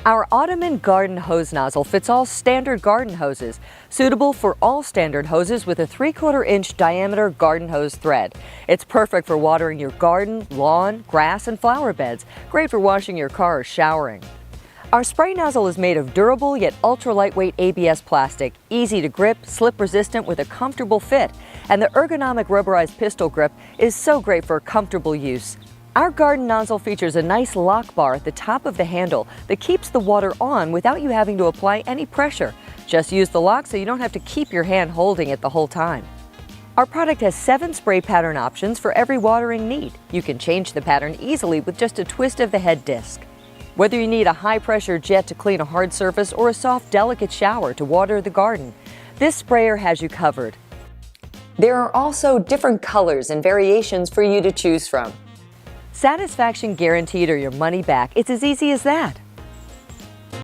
Our AUTOMAN Garden Hose Nozzle fits all standard garden hoses, suitable for all standard hoses with a 3/4-inch diameter garden hose thread. It's perfect for watering your garden, lawn, grass, and flower beds. Great for washing your car or showering. Our spray nozzle is made of durable yet ultra-lightweight ABS plastic, easy to grip, slip-resistant with a comfortable fit, and the ergonomic rubberized pistol grip is so great for comfortable use. Our garden nozzle features a nice lock bar at the top of the handle that keeps the water on without you having to apply any pressure. Just use the lock so you don't have to keep your hand holding it the whole time. Our product has 7 spray pattern options for every watering need. You can change the pattern easily with just a twist of the head disc. Whether you need a high-pressure jet to clean a hard surface or a soft, delicate shower to water the garden, this sprayer has you covered. There are also different colors and variations for you to choose from. Satisfaction guaranteed or your money back. It's as easy as that.